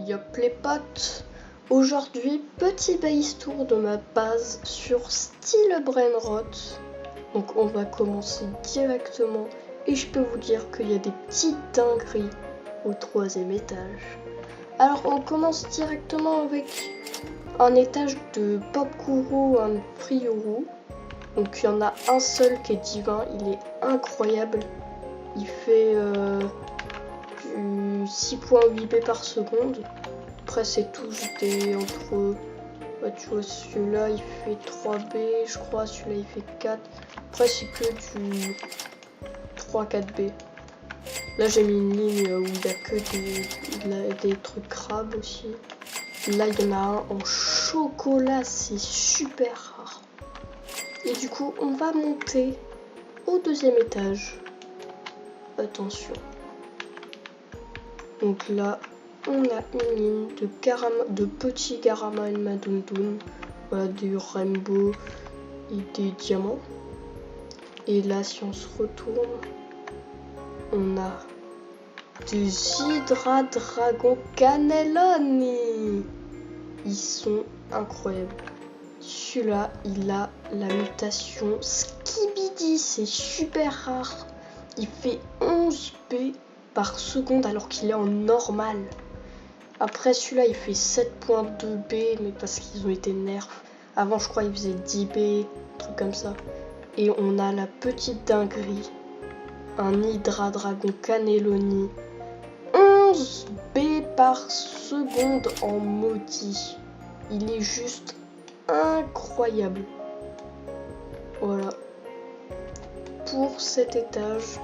Yop les potes. Aujourd'hui, petit base tour de ma base sur style Brainrot. Donc on va commencer directement et je peux vous dire qu'il y a des petites dingueries au 3e étage. Alors on commence directement avec un étage de Popkuro, un Friuru. Donc il y en a un seul qui est divin, il est incroyable. Il fait du 6.8 B par seconde. Après c'est tous des entre... Bah, tu vois celui-là il fait 3B je crois, celui-là il fait 4. Après c'est que du 3-4B. Là j'ai mis une ligne où il n'y a que des trucs crabes aussi. Là il y en a un en chocolat, c'est super rare. Et du coup on va monter au 2e étage. Attention. Donc là on a une ligne de petits Garama et Madundun. Voilà, du rainbow et des diamants. Et là si on se retourne, on a des Hydra Dragon Cannelloni. Ils sont incroyables. Celui-là, il a la mutation Skibidi, c'est super rare. Il fait 11 B par seconde alors qu'il est en normal. Après celui-là, il fait 7.2 B, mais parce qu'ils ont été nerfs. Avant, je crois, il faisait 10 B, un truc comme ça. Et on a la petite dinguerie, un Hydra Dragon Cannelloni. 11 B par seconde en maudit. Il est juste incroyable. Voilà. Pour cet étage,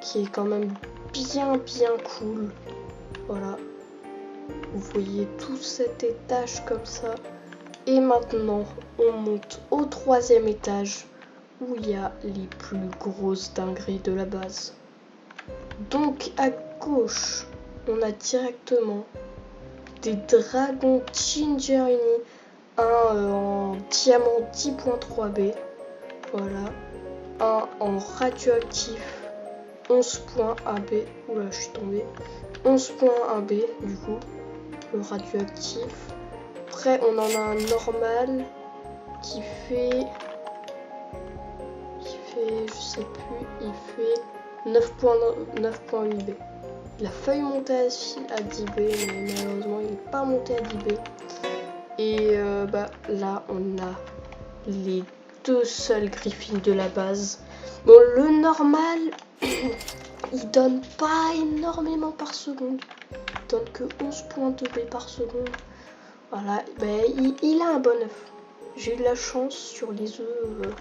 qui est quand même bien cool. Voilà. Vous voyez tout cet étage comme ça. Et maintenant, on monte au 3e étage, où il y a les plus grosses dingueries de la base. Donc à gauche, on a directement des dragons Gingerini, un en diamant 10.3 B, voilà, un en radioactif 11.1 B, oula je suis tombée, 11.1 B du coup, le radioactif. Après on en a un normal qui fait je sais plus, il fait 9.8 B. Il a failli monter à 10 B, mais malheureusement il n'est pas monté à 10 B. Et là on a les deux seuls griffines de la base. Bon, le normal il donne pas énormément par seconde, il donne que 11.2 B par seconde. Voilà, il a un bon œuf. J'ai eu de la chance sur les œufs,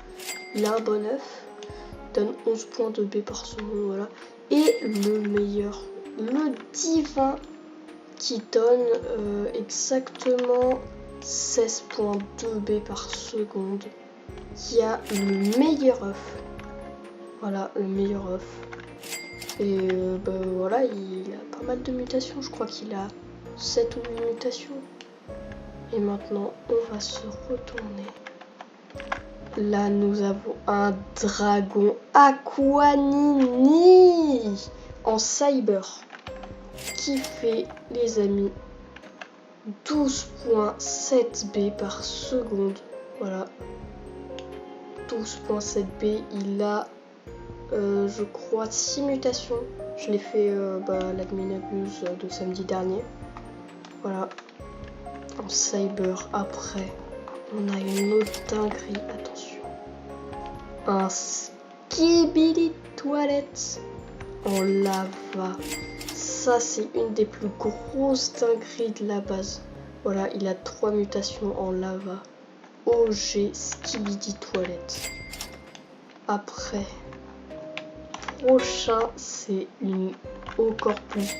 il a un bon œuf, donne 11.2 B par seconde, voilà. Et le meilleur, le divin, qui donne exactement 16.2 B par seconde, qui a le meilleur œuf. Voilà, le meilleur œuf. Et voilà, il a pas mal de mutations, je crois qu'il a 7 ou 8 mutations. Et maintenant, on va se retourner. Là, nous avons un dragon Aquanini en cyber qui fait, les amis, 12.7 B par seconde. Voilà, 12.7 B. Il a, je crois, 6 mutations. Je l'ai fait l'adminabuse de samedi dernier. Voilà, en cyber. Après, on a une autre dinguerie. Attention, un Skibidi toilette en lava. Ça, c'est une des plus grosses dingueries de la base. Voilà, il a 3 mutations en lava. OG Skibidi toilette. Après, prochain, c'est une encore plus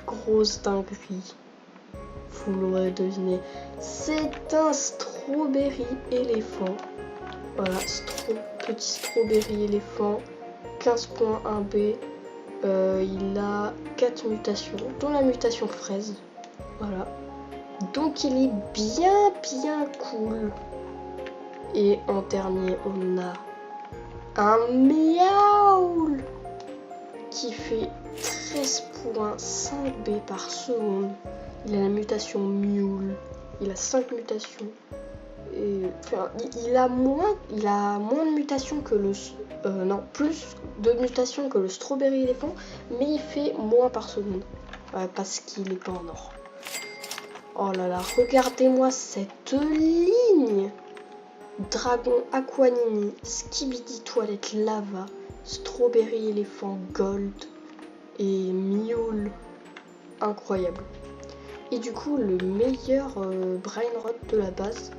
grosse dinguerie. Vous l'aurez deviné. C'est un strawberry éléphant. Voilà, petit strawberry éléphant. 15.1 B. Il a 4 mutations, dont la mutation fraise. Voilà. Donc il est bien cool. Et en dernier, on a un Meowl qui fait 13.5 B par seconde. Il a la mutation Mule. Il a 5 mutations. Et, enfin, il a moins de mutations que le... non, plus de mutations que le Strawberry éléphant, mais il fait moins par seconde. Parce qu'il est pas en or. Oh là là, regardez-moi cette ligne! Dragon Aquanini, Skibidi Toilette Lava, Strawberry éléphant Gold et Mule. Incroyable. Et du coup, le meilleur Brainrot de la base,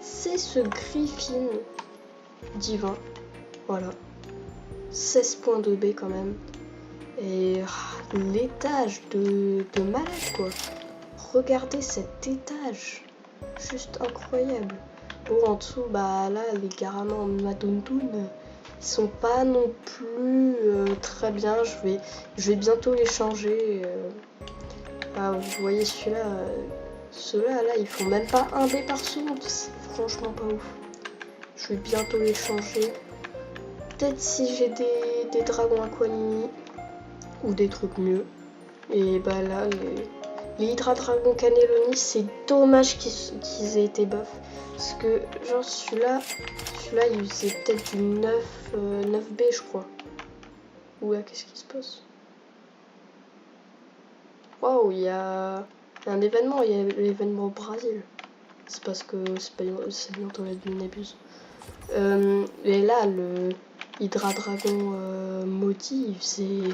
c'est ce Griffin divin. Voilà. 16.2 B quand même. Et l'étage de malade quoi. Regardez cet étage. Juste incroyable. Bon, en dessous, bah là, les Garamins Madoundoun, ils sont pas non plus très bien. Je vais bientôt les changer. Vous voyez celui-là, ceux-là, là, ils font même pas 1 B par seconde. C'est franchement pas ouf. Je vais bientôt les changer. Peut-être si j'ai des dragons Aquanini ou des trucs mieux. Et bah là, les Hydra Dragon Cannelloni, c'est dommage qu'ils aient été buff. Parce que, genre, celui-là, il faisait peut-être du 9B, je crois. Oula, qu'est-ce qui se passe? Waouh, il y a un événement, il y a l'événement au Brésil. C'est parce que c'est bientôt la lune abuse. Et là, le Hydra Dragon maudit, il faisait...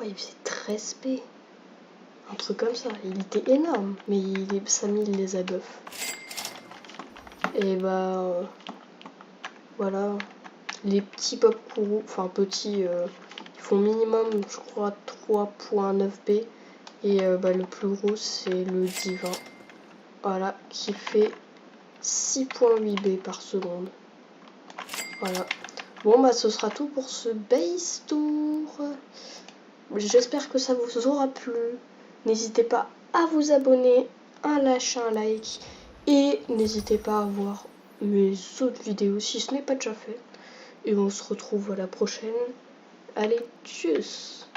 il faisait 13B. Un truc comme ça. Il était énorme, mais Samy il les a buff. Et bah... voilà. Les petits Bob Kourou, enfin petits, ils font minimum, je crois, 3.9 B. Et bah, le plus gros, c'est le divin. Voilà, qui fait 6.8 B par seconde. Voilà. Bon, bah, ce sera tout pour ce base tour. J'espère que ça vous aura plu. N'hésitez pas à vous abonner, à lâcher un like. Et n'hésitez pas à voir mes autres vidéos si ce n'est pas déjà fait. Et on se retrouve à la prochaine. Allez, tchuss!